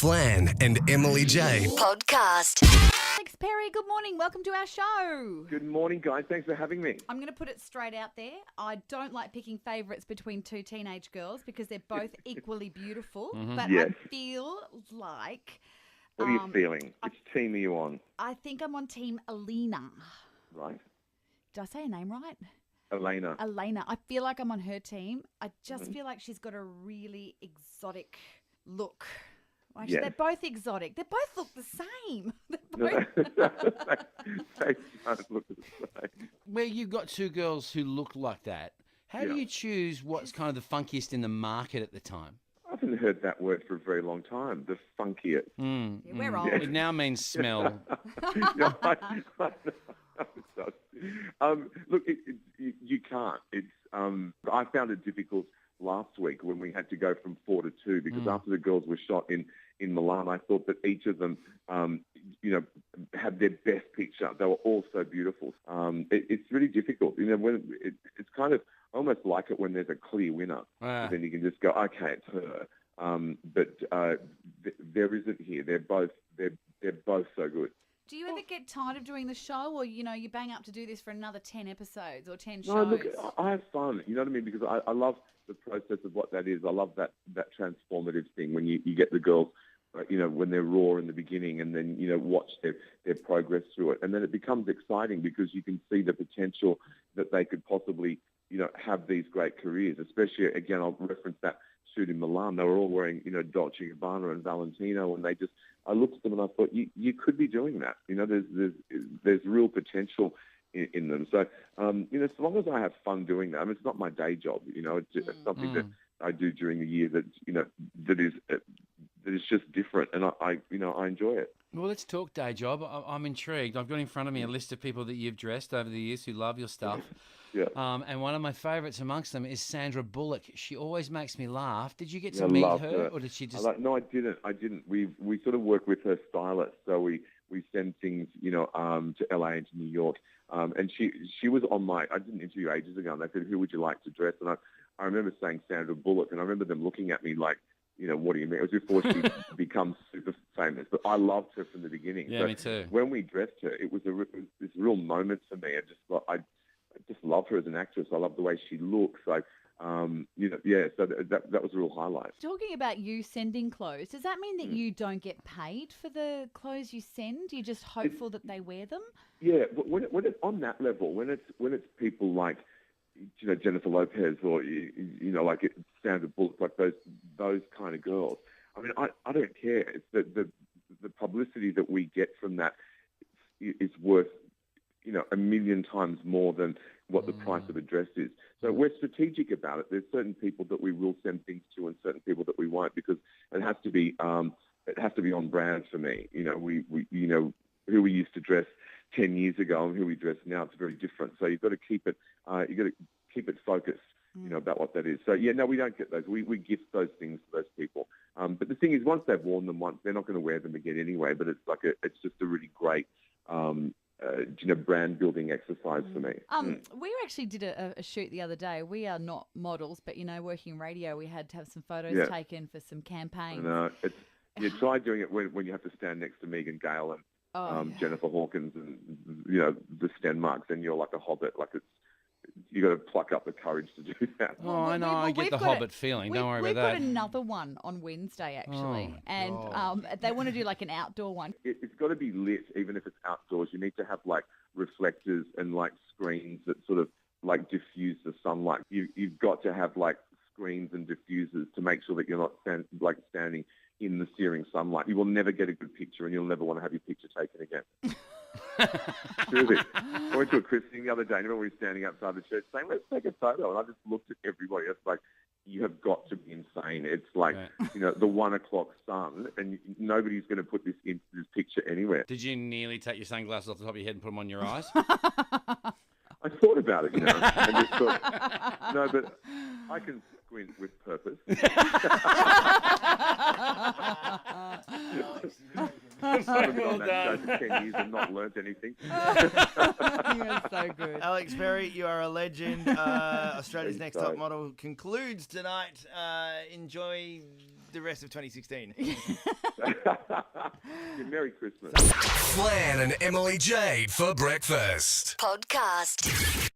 Flan and Emily Jade podcast. Alex Perry, good morning. Welcome to our show. Good morning, guys. Thanks for having me. I'm going to put it straight out there. I don't like picking favourites between two teenage girls because they're both equally beautiful. But Yes. I feel like... What are you feeling? Which team are you on? I think I'm on Team Alina. Right. Did I say her name right? Elena. Elena. I feel like I'm on her team. I just feel like she's got a really exotic look. Actually, Yes. They're both exotic. They both look the same. They don't look the same. Where you've got two girls who look like that, how do Yeah. you choose what's kind of the funkiest in the market at the time? I haven't heard that word for a very long time. The funkiest. Yeah, we're old. It now means smell. No, I know it does. Look, you can't. I found it difficult last week when we had to go from 4 to 2 because after the girls were shot in Milan, I thought that each of them, had their best picture. They were all so beautiful. It's really difficult. When it's kind of I almost like it when there's a clear winner. Then you can just go, okay, it's her. But there isn't here. They're both so good. Do you ever get tired of doing the show or, you bang up to do this for another 10 episodes or 10 No, shows? look, I have fun. You know what I mean? Because I love the process of what that is. I love that transformative thing when you get the girls, when they're raw in the beginning and then, watch their progress through it. And then it becomes exciting because you can see the potential that they could possibly, have these great careers. Especially, again, I'll reference that shoot in Milan. They were all wearing, Dolce & Gabbana and Valentino, and I looked at them and I thought, you could be doing that. There's real potential in them. So, as long as I have fun doing that, I mean, it's not my day job. It's something that I do during the year that is just different, and I enjoy it. Well, let's talk day job. I'm intrigued. I've got in front of me a list of people that you've dressed over the years who love your stuff. Yeah. And one of my favourites amongst them is Sandra Bullock. She always makes me laugh. Did you get to I meet love her, or did she just... No, I didn't. We sort of work with her stylist, so we send things, to LA and to New York. And she was on I did an interview ages ago, and they said, who would you like to dress? And I remember saying Sandra Bullock, and I remember them looking at me like, what do you mean? It was before she become super famous, but I loved her from the beginning. Yeah, me too. When we dressed her, it was this real moment for me. I just love her as an actress. I love the way she looks. So, so that was a real highlight. Talking about you sending clothes, does that mean that you don't get paid for the clothes you send? You're just hopeful that they wear them? Yeah, but when it's on that level, when it's people like, Jennifer Lopez or, like Sandra Bullock, like those kind of girls. I mean, I don't care. It's the publicity that we get from that is worth, a million times more than what the price of a dress is. So we're strategic about it. There's certain people that we will send things to and certain people that we won't because it has to be on brand for me. We who we used to dress 10 years ago and who we dress now, it's very different. So you've got to keep it focused, about what that is. So yeah, no, we don't get those. We gift those things to those people. But the thing is, once they've worn them once, they're not going to wear them again anyway. But it's just a really great, brand building exercise for me. We actually did a shoot the other day. We are not models, but working radio, we had to have some photos taken for some campaigns. Try doing it when you have to stand next to Megan Gale and Jennifer Hawkins and the Stenmarks, and you're like a hobbit. Like you got to pluck up the courage to do that. Oh, I know. I get the Hobbit feeling. Don't worry about that. We've got another one on Wednesday, actually. They want to do like an outdoor one. It's got to be lit, even if it's outdoors. You need to have like reflectors and like screens that sort of like diffuse the sunlight. You've got to have like screens and diffusers to make sure that you're not standing in the searing sunlight. You will never get a good picture, and you'll never want to have your picture taken again. Seriously. I went to a christening the other day, and everyone was standing outside the church saying, let's take a photo. And I just looked at everybody. It's like, you have got to be insane. It's like, the 1 o'clock sun, and nobody's going to put this into this picture anywhere. Did you nearly take your sunglasses off the top of your head and put them on your eyes? I thought about it, and just thought, no, but I can squint with purpose. I've been on that show for 10 years and not learnt anything. You're so good. Alex Perry, you are a legend. Australia's Next Top Model concludes tonight. Enjoy the rest of 2016. Merry Christmas. Flan and Emily Jade for breakfast. Podcast.